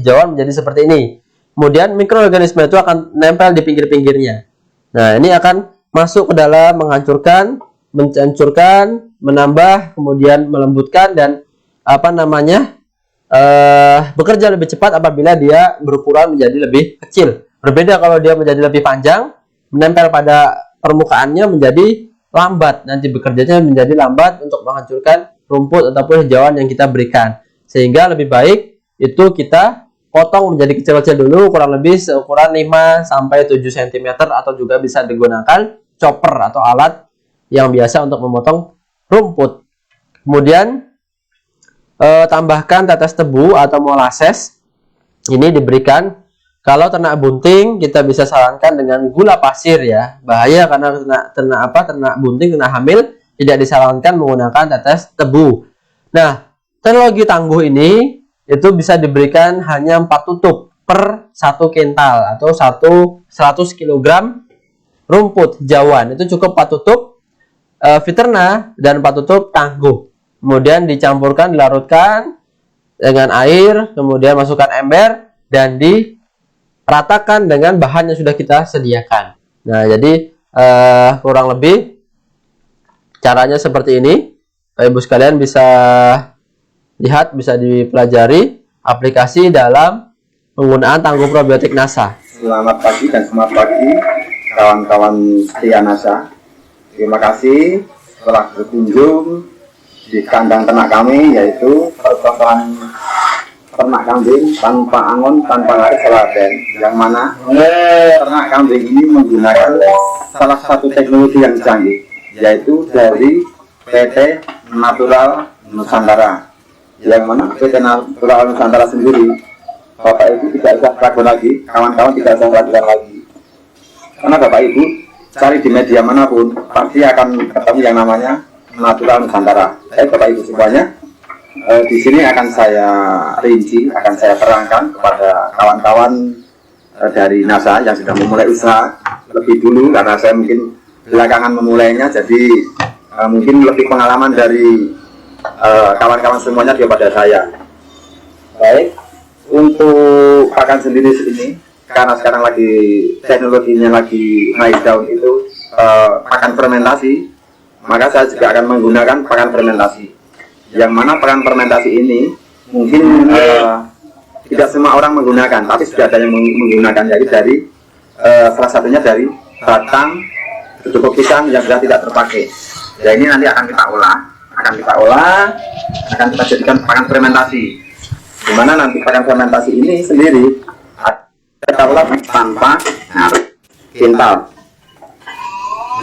hijauan menjadi seperti ini, kemudian mikroorganisme itu akan nempel di pinggir-pinggirnya. Nah, ini akan masuk ke dalam menghancurkan, menambah, kemudian melembutkan, dan bekerja lebih cepat apabila dia berukuran menjadi lebih kecil. Berbeda kalau dia menjadi lebih panjang, menempel pada permukaannya menjadi lambat. Nanti bekerjanya menjadi lambat untuk menghancurkan rumput ataupun hijauan yang kita berikan. Sehingga lebih baik itu kita potong menjadi kecil-kecil dulu, kurang lebih seukuran 5-7 cm, atau juga bisa digunakan chopper atau alat yang biasa untuk memotong rumput. Kemudian tambahkan tetes tebu atau molasses. Ini diberikan. Kalau ternak bunting kita bisa sarankan dengan gula pasir ya. Bahaya karena ternak bunting, ternak hamil, tidak disarankan menggunakan tetes tebu. Nah, teknologi tangguh ini itu bisa diberikan hanya 4 tutup per 1 kintal atau 100 kg rumput hijauan. Itu cukup 4 tutup Viterna dan 4 tutup tangguh. Kemudian dicampurkan, dilarutkan dengan air, kemudian masukkan ember dan diratakan dengan bahan yang sudah kita sediakan. Nah, jadi kurang lebih caranya seperti ini. Bapak Ibu sekalian bisa lihat, bisa dipelajari aplikasi dalam penggunaan tangguh probiotik NASA. Selamat pagi dan semangat pagi kawan-kawan setia NASA. Terima kasih telah berkunjung di kandang ternak kami, yaitu percobaan ternak kambing tanpa angon, tanpa ngarit teladan, yang mana ternak kambing ini menggunakan salah satu teknologi yang canggih, yaitu dari PT Natural Nusantara. yang mana PT Natural Nusantara sendiri, Bapak Ibu tidak usah ragu lagi, kawan-kawan tidak usah ragukan lagi, karena Bapak Ibu cari di media manapun pasti akan ketemu yang namanya Natural Nusantara. Bapak Ibu semuanya, di sini akan saya rinci, akan saya terangkan kepada kawan-kawan dari NASA yang sudah memulai usaha lebih dulu, karena saya mungkin belakangan memulainya, jadi mungkin lebih pengalaman dari kawan-kawan semuanya daripada saya. Baik, untuk pakan sendiri ini, karena sekarang lagi teknologinya lagi naik daun itu pakan fermentasi, maka saya juga akan menggunakan pakan fermentasi. Yang mana pakan fermentasi ini mungkin tidak semua orang menggunakan, tapi sudah ada yang menggunakan, jadi dari salah satunya dari batang tutuk pisang yang sudah tidak terpakai. Ya, ini nanti akan kita olah, akan kita jadikan pakan fermentasi. Dimana nanti pakan fermentasi ini sendiri kita olah tanpa kintal.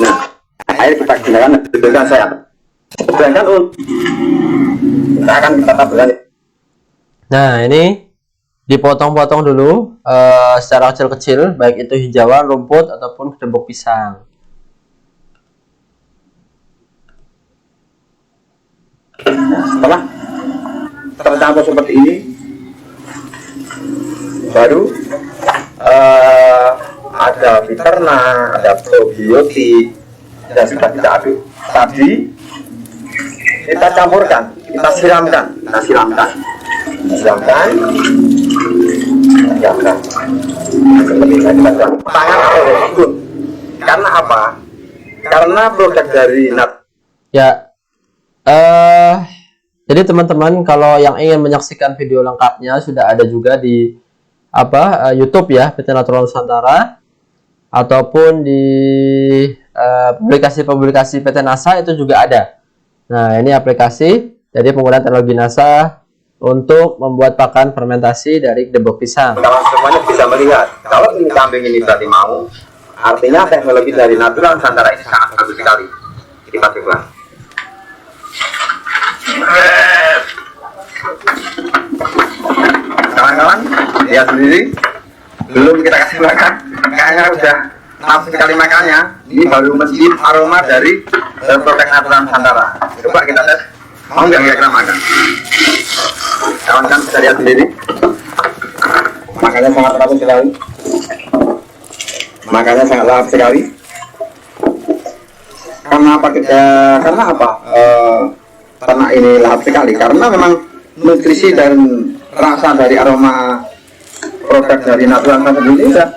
Nah, air kita gunakan dengan saya. Sedangkan kita akan kita taburkan. Nah, ini dipotong-potong dulu secara kecil-kecil, baik itu hijauan, rumput, ataupun kedembok pisang. Setelah tercampur seperti ini, baru ada fiterna, ada probiotik, dan sudah kita aduk. Tadi kita campurkan, kita siramkan. Tangan atau ikut. Karena apa? Karena produk dari Ya, jadi teman-teman, kalau yang ingin menyaksikan video lengkapnya sudah ada juga di YouTube ya, PT Natural Nusantara, ataupun di publikasi-publikasi PT NASA itu juga ada. Nah, ini aplikasi jadi penggunaan teknologi NASA untuk membuat pakan fermentasi dari kedembok pisang. Kawan semuanya bisa melihat, kalau ini kambing ini berarti mau, artinya teknologi dari Natural Nusantara ini sangat bagus sekali. Kita coba. Kawan-kawan, lihat sendiri, belum kita kasih makan, kayaknya udah nafsu sekali makannya. Ini baru mencium aroma dari produk Natural Nusantara. Coba kita tes, mau nggak kita makan? Kawan-kawan bisa lihat sendiri, makannya sangat lahap sekali. Karena apa? Ternak ini lahap sekali karena memang nutrisi dan rasa dari aroma produk dari Natural Nusantara ini sudah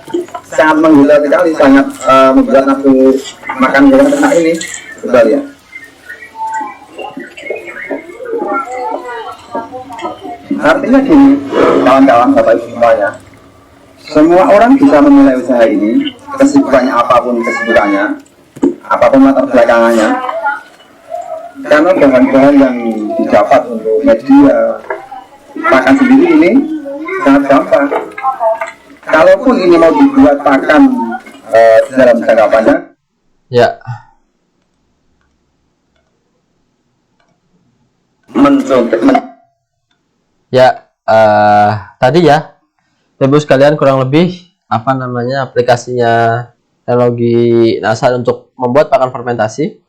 sangat menggila sekali, sangat membuat nafsu makan hewan ternak ini. Coba lihat. Artinya gini, kawan-kawan, Bapak Ibu semuanya, semua orang bisa memulai usaha ini, kesibukannya apapun latar belakangannya, karena bahan-bahan yang didapat untuk media pakan sendiri ini sangat gampang. Kalaupun ini mau dibuat pakan dalam jangka panjang, Ya, tadi ya, Ibu sekalian, kurang lebih aplikasinya teknologi NASA untuk membuat pakan fermentasi.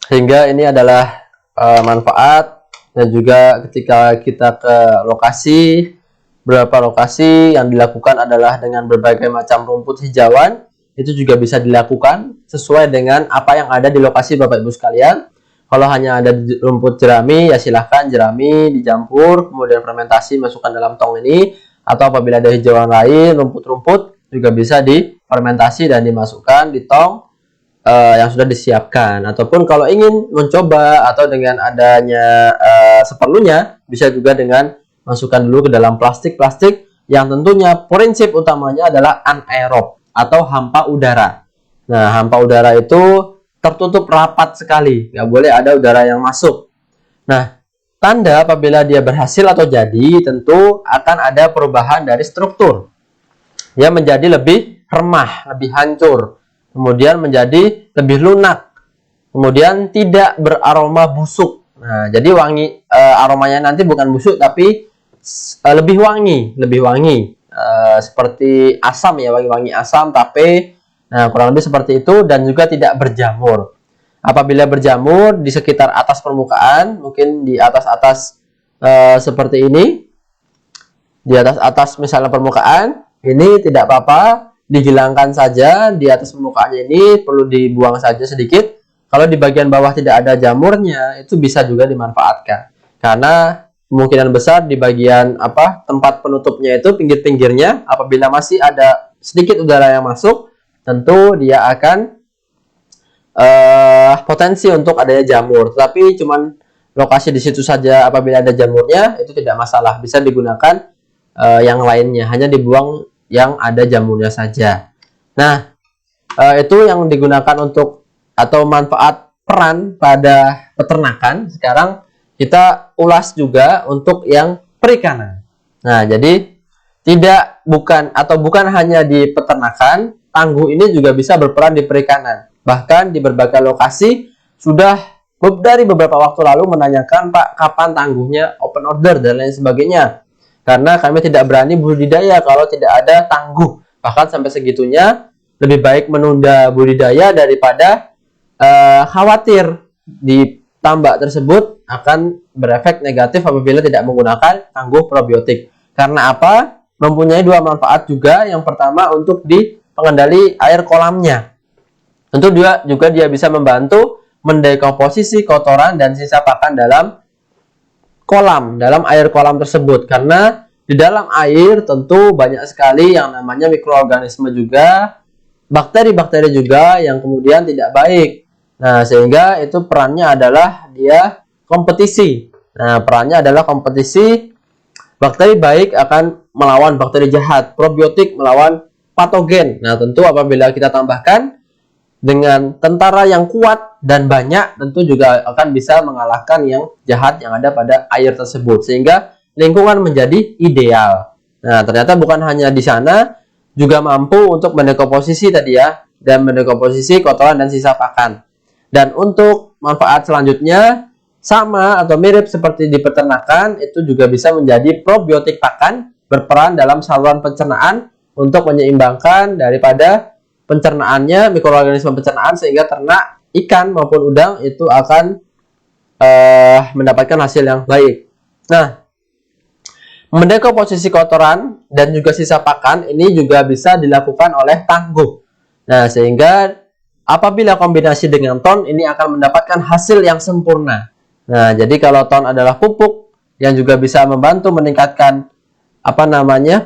Sehingga ini adalah manfaat, dan juga ketika kita ke lokasi, beberapa lokasi yang dilakukan adalah dengan berbagai macam rumput hijauan, itu juga bisa dilakukan sesuai dengan apa yang ada di lokasi Bapak Ibu sekalian. Kalau hanya ada rumput jerami, ya silahkan jerami dicampur, kemudian fermentasi masukkan dalam tong ini, atau apabila ada hijauan lain, rumput-rumput juga bisa difermentasi dan dimasukkan di tong yang sudah disiapkan. Ataupun kalau ingin mencoba atau dengan adanya seperlunya, bisa juga dengan masukkan dulu ke dalam plastik-plastik yang tentunya prinsip utamanya adalah anaerob atau hampa udara. Nah, hampa udara itu tertutup rapat sekali, nggak boleh ada udara yang masuk. Nah, tanda apabila dia berhasil atau jadi, tentu akan ada perubahan dari struktur. Dia menjadi lebih remah, lebih hancur, kemudian menjadi lebih lunak. kemudian tidak beraroma busuk. Nah, jadi wangi, aromanya nanti bukan busuk tapi lebih wangi, seperti asam ya, wangi-wangi asam, tape. Nah, kurang lebih seperti itu, dan juga tidak berjamur. Apabila berjamur di sekitar atas permukaan, mungkin di atas-atas seperti ini, di atas misalnya permukaan, ini tidak apa-apa, dihilangkan saja. Di atas permukaannya ini perlu dibuang saja sedikit. Kalau di bagian bawah tidak ada jamurnya, itu bisa juga dimanfaatkan. Karena kemungkinan besar di bagian tempat penutupnya itu, pinggir-pinggirnya, apabila masih ada sedikit udara yang masuk, tentu dia akan potensi untuk adanya jamur. Tapi cuman lokasi di situ saja, apabila ada jamurnya itu tidak masalah, bisa digunakan yang lainnya, hanya dibuang yang ada jamurnya saja. Nah, itu yang digunakan untuk atau manfaat peran pada peternakan. Sekarang kita ulas juga untuk yang perikanan. Nah, jadi bukan hanya di peternakan, tangguh ini juga bisa berperan di perikanan. Bahkan di berbagai lokasi sudah dari beberapa waktu lalu menanyakan, Pak, kapan tangguhnya open order dan lain sebagainya. Karena kami tidak berani budidaya kalau tidak ada tangguh. Bahkan sampai segitunya, lebih baik menunda budidaya daripada khawatir di tambak tersebut akan berefek negatif apabila tidak menggunakan tangguh probiotik. Karena apa? Mempunyai dua manfaat juga. Yang pertama, untuk di pengendali air kolamnya. Tentu juga dia bisa membantu mendekomposisi kotoran dan sisa pakan dalam air kolam tersebut. Karena di dalam air tentu banyak sekali yang namanya mikroorganisme juga, bakteri-bakteri juga yang kemudian tidak baik. Nah, sehingga itu perannya adalah dia kompetisi. Nah, perannya adalah kompetisi. Bakteri baik akan melawan bakteri jahat, probiotik melawan patogen. Nah, tentu apabila kita tambahkan dengan tentara yang kuat dan banyak, tentu juga akan bisa mengalahkan yang jahat yang ada pada air tersebut, sehingga lingkungan menjadi ideal. Nah, ternyata bukan hanya di sana, juga mampu untuk mendekomposisi tadi ya, dan mendekomposisi kotoran dan sisa pakan. Dan untuk manfaat selanjutnya sama atau mirip seperti di peternakan, itu juga bisa menjadi probiotik pakan, berperan dalam saluran pencernaan untuk menyeimbangkan daripada pencernaannya, mikroorganisme pencernaan, sehingga ternak ikan maupun udang itu akan mendapatkan hasil yang baik. Nah, mendekomposisi kotoran dan juga sisa pakan ini juga bisa dilakukan oleh tangguh. Nah, sehingga apabila kombinasi dengan ton, ini akan mendapatkan hasil yang sempurna. Nah, jadi kalau ton adalah pupuk yang juga bisa membantu meningkatkan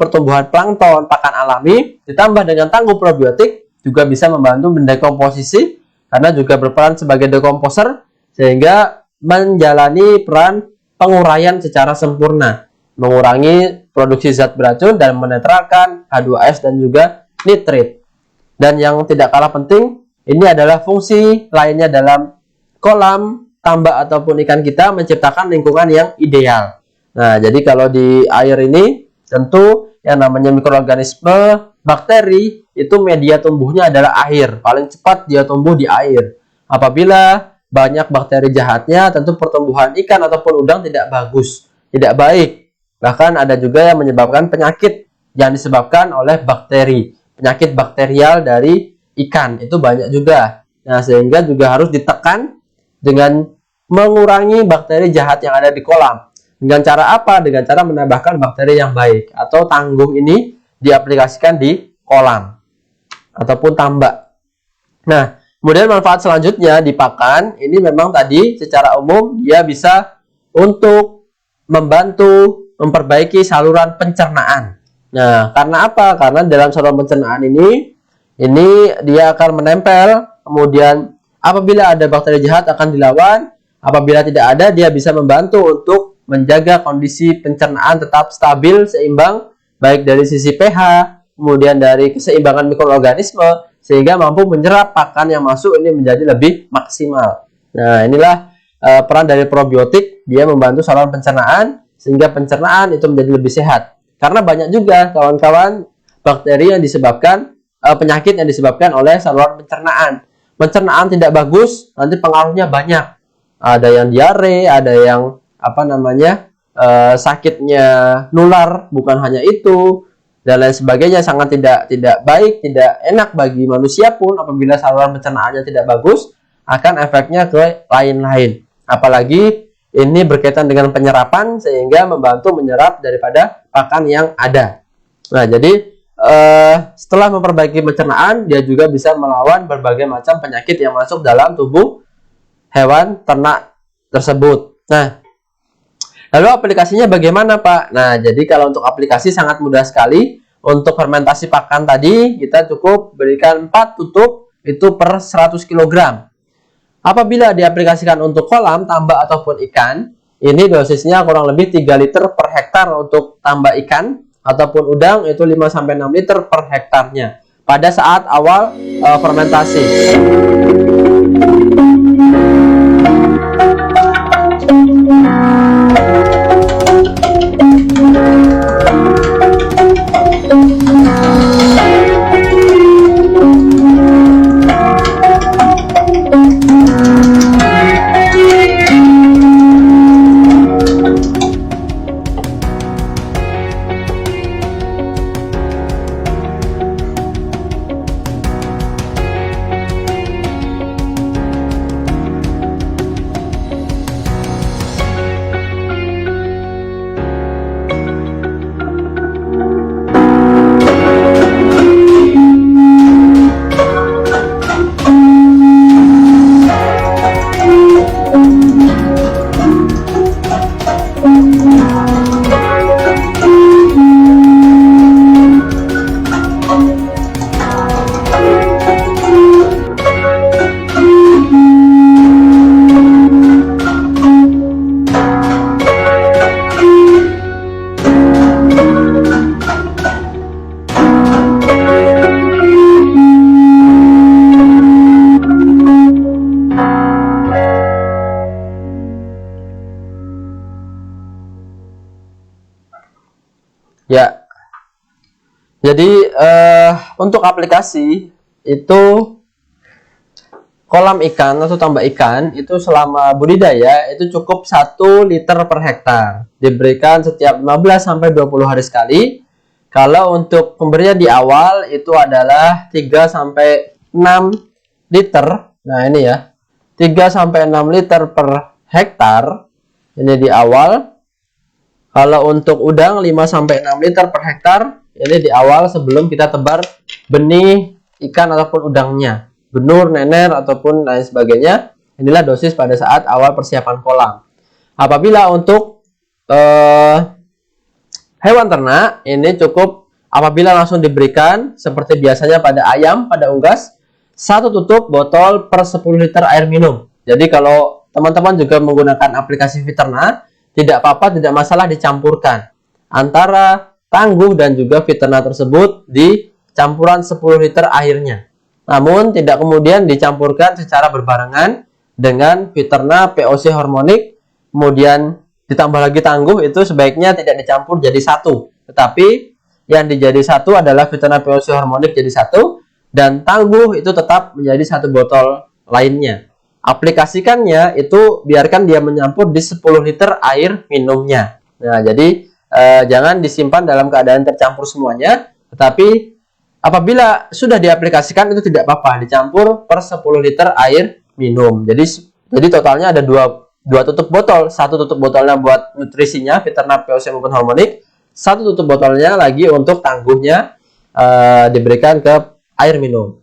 pertumbuhan plankton, pakan alami, ditambah dengan tangguh probiotik, juga bisa membantu mendekomposisi, karena juga berperan sebagai dekomposer, sehingga menjalani peran penguraian secara sempurna, mengurangi produksi zat beracun dan menetralkan H2S dan juga nitrit. Dan yang tidak kalah penting, ini adalah fungsi lainnya dalam kolam, tambak ataupun ikan kita, menciptakan lingkungan yang ideal. Nah, jadi kalau di air ini, tentu yang namanya mikroorganisme, bakteri, itu media tumbuhnya adalah air. Paling cepat dia tumbuh di air. Apabila banyak bakteri jahatnya, tentu pertumbuhan ikan ataupun udang tidak bagus, tidak baik. Bahkan ada juga yang menyebabkan penyakit yang disebabkan oleh bakteri. Penyakit bakterial dari ikan itu banyak juga. Nah, sehingga juga harus ditekan dengan mengurangi bakteri jahat yang ada di kolam. Dengan cara apa? Dengan cara menambahkan bakteri yang baik, atau tangguh ini diaplikasikan di kolam ataupun tambak. Nah, kemudian manfaat selanjutnya di pakan ini memang tadi secara umum dia bisa untuk membantu memperbaiki saluran pencernaan. Nah, karena apa? Karena dalam saluran pencernaan ini dia akan menempel, kemudian apabila ada bakteri jahat akan dilawan, apabila tidak ada dia bisa membantu untuk menjaga kondisi pencernaan tetap stabil, seimbang, baik dari sisi pH, kemudian dari keseimbangan mikroorganisme, sehingga mampu menyerap pakan yang masuk ini menjadi lebih maksimal. Nah, inilah peran dari probiotik, dia membantu saluran pencernaan, sehingga pencernaan itu menjadi lebih sehat. Karena banyak juga kawan-kawan bakteri yang disebabkan penyakit yang disebabkan oleh saluran pencernaan. pencernaan tidak bagus, nanti pengaruhnya banyak. Ada yang diare, ada yang sakitnya nular, bukan hanya itu, dan lain sebagainya. Sangat tidak baik, tidak enak bagi manusia pun apabila saluran pencernaannya tidak bagus, akan efeknya ke lain-lain. Apalagi ini berkaitan dengan penyerapan, sehingga membantu menyerap daripada pakan yang ada. Nah, jadi setelah memperbaiki pencernaan, dia juga bisa melawan berbagai macam penyakit yang masuk dalam tubuh hewan ternak tersebut. Nah, lalu aplikasinya bagaimana, Pak? Nah, jadi kalau untuk aplikasi sangat mudah sekali. Untuk fermentasi pakan tadi, kita cukup berikan 4 tutup itu per 100 kg. Apabila diaplikasikan untuk kolam, tambak ataupun ikan, ini dosisnya kurang lebih 3 liter per hektar untuk tambak ikan, ataupun udang itu 5-6 liter per hektarnya pada saat awal fermentasi. Ya, jadi untuk aplikasi itu kolam ikan atau tambak ikan itu selama budidaya itu cukup 1 liter per hektar, diberikan setiap 15-20 hari sekali. Kalau untuk pemberian di awal itu adalah 3-6 liter. Nah, ini ya, 3-6 liter per hektar ini di awal. Kalau untuk udang 5-6 liter per hektar ini di awal sebelum kita tebar benih ikan ataupun udangnya, benur, nener ataupun lain sebagainya. Inilah dosis pada saat awal persiapan kolam. Apabila untuk hewan ternak ini cukup apabila langsung diberikan seperti biasanya pada ayam, pada unggas, 1 tutup botol per 10 liter air minum. Jadi kalau teman-teman juga menggunakan aplikasi Fiterna, tidak apa-apa, tidak masalah dicampurkan antara tangguh dan juga Fiterna tersebut di campuran 10 liter airnya. Namun tidak kemudian dicampurkan secara berbarengan dengan Fiterna POC hormonik, kemudian ditambah lagi tangguh, itu sebaiknya tidak dicampur jadi satu. Tetapi yang dijadi satu adalah Fiterna POC hormonik jadi satu, dan tangguh itu tetap menjadi 1 botol lainnya. Aplikasikannya itu biarkan dia menyampur di 10 liter air minumnya. Nah, jadi jangan disimpan dalam keadaan tercampur semuanya, tetapi apabila sudah diaplikasikan itu tidak apa-apa, dicampur per 10 liter air minum. Jadi totalnya ada dua tutup botol, 1 tutup botolnya buat nutrisinya Fiterna POC maupun hormonik, 1 tutup botolnya lagi untuk tangguhnya diberikan ke air minum.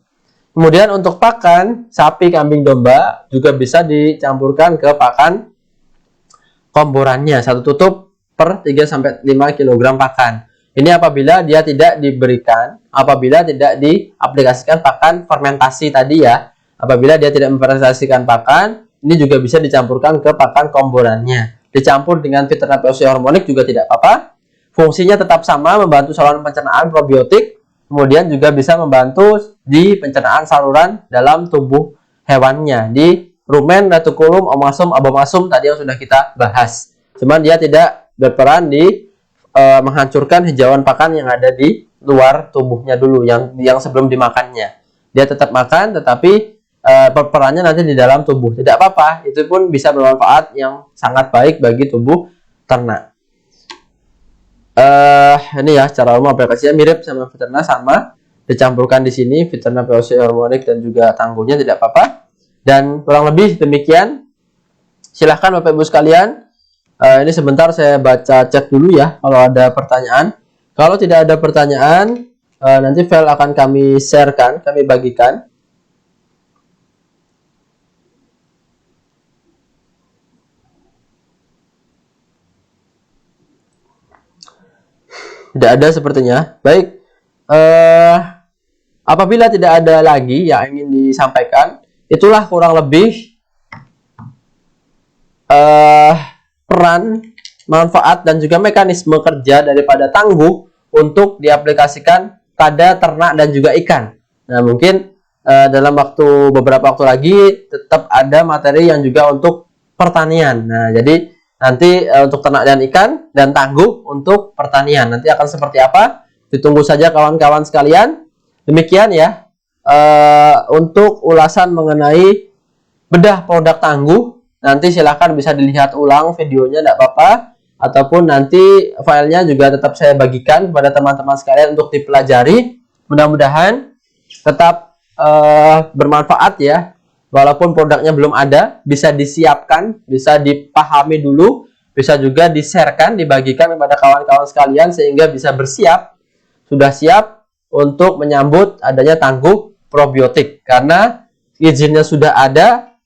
Kemudian untuk pakan sapi, kambing, domba juga bisa dicampurkan ke pakan komborannya, 1 tutup per 3-5 kg pakan. Ini apabila dia tidak diberikan, apabila tidak diaplikasikan pakan fermentasi tadi ya. Apabila dia tidak memfermentasikan pakan, ini juga bisa dicampurkan ke pakan komborannya. Dicampur dengan Fiterna POC hormonik juga tidak apa-apa. Fungsinya tetap sama, membantu saluran pencernaan probiotik. Kemudian juga bisa membantu di pencernaan saluran dalam tubuh hewannya, di rumen, retikulum, omasum, abomasum tadi yang sudah kita bahas. Cuman dia tidak berperan di menghancurkan hijauan pakan yang ada di luar tubuhnya dulu, yang sebelum dimakannya. Dia tetap makan, tetapi perannya nanti di dalam tubuh. Tidak apa-apa, itu pun bisa bermanfaat yang sangat baik bagi tubuh ternak. Ini ya cara umum aplikasinya mirip sama Veterna, sama dicampurkan di sini Veterna POC Harmonic dan juga tangguhnya, tidak apa-apa. Dan kurang lebih demikian. Silahkan Bapak Ibu sekalian. Ini sebentar saya baca chat dulu ya kalau ada pertanyaan. Kalau tidak ada pertanyaan, nanti file akan kami sharekan, kami bagikan. Tidak ada sepertinya. Baik. Apabila tidak ada lagi yang ingin disampaikan, itulah kurang lebih peran, manfaat, dan juga mekanisme kerja daripada tangguh untuk diaplikasikan pada ternak dan juga ikan. Nah, mungkin dalam beberapa waktu lagi tetap ada materi yang juga untuk pertanian. Nah, jadi nanti untuk ternak dan ikan dan tangguh untuk pertanian. Nanti akan seperti apa? Ditunggu saja kawan-kawan sekalian. Demikian ya untuk ulasan mengenai bedah produk tangguh. Nanti silahkan bisa dilihat ulang videonya, tidak apa-apa. Ataupun nanti filenya juga tetap saya bagikan kepada teman-teman sekalian untuk dipelajari. Mudah-mudahan tetap bermanfaat ya. Walaupun produknya belum ada, bisa disiapkan, bisa dipahami dulu, bisa juga di-sharekan, dibagikan kepada kawan-kawan sekalian sehingga bisa bersiap, sudah siap untuk menyambut adanya tangguh probiotik. Karena izinnya sudah ada,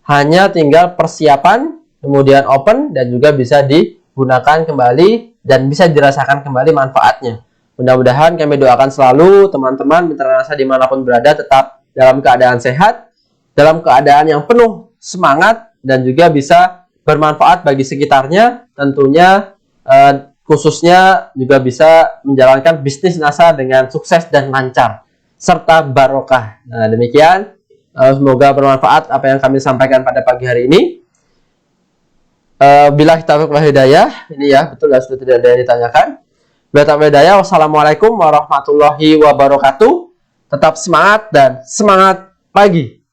hanya tinggal persiapan, kemudian open, dan juga bisa digunakan kembali dan bisa dirasakan kembali manfaatnya. Mudah-mudahan kami doakan selalu teman-teman mitra nasa dimanapun berada tetap dalam keadaan sehat, dalam keadaan yang penuh semangat, dan juga bisa bermanfaat bagi sekitarnya, tentunya khususnya juga bisa menjalankan bisnis NASA dengan sukses dan lancar serta barokah. Nah, demikian, semoga bermanfaat apa yang kami sampaikan pada pagi hari ini. Bila kita hidayah, ini ya betul ya, sudah tidak ada yang ditanyakan. Bila taufiq hidayah, wassalamualaikum warahmatullahi wabarakatuh. Tetap semangat dan semangat pagi.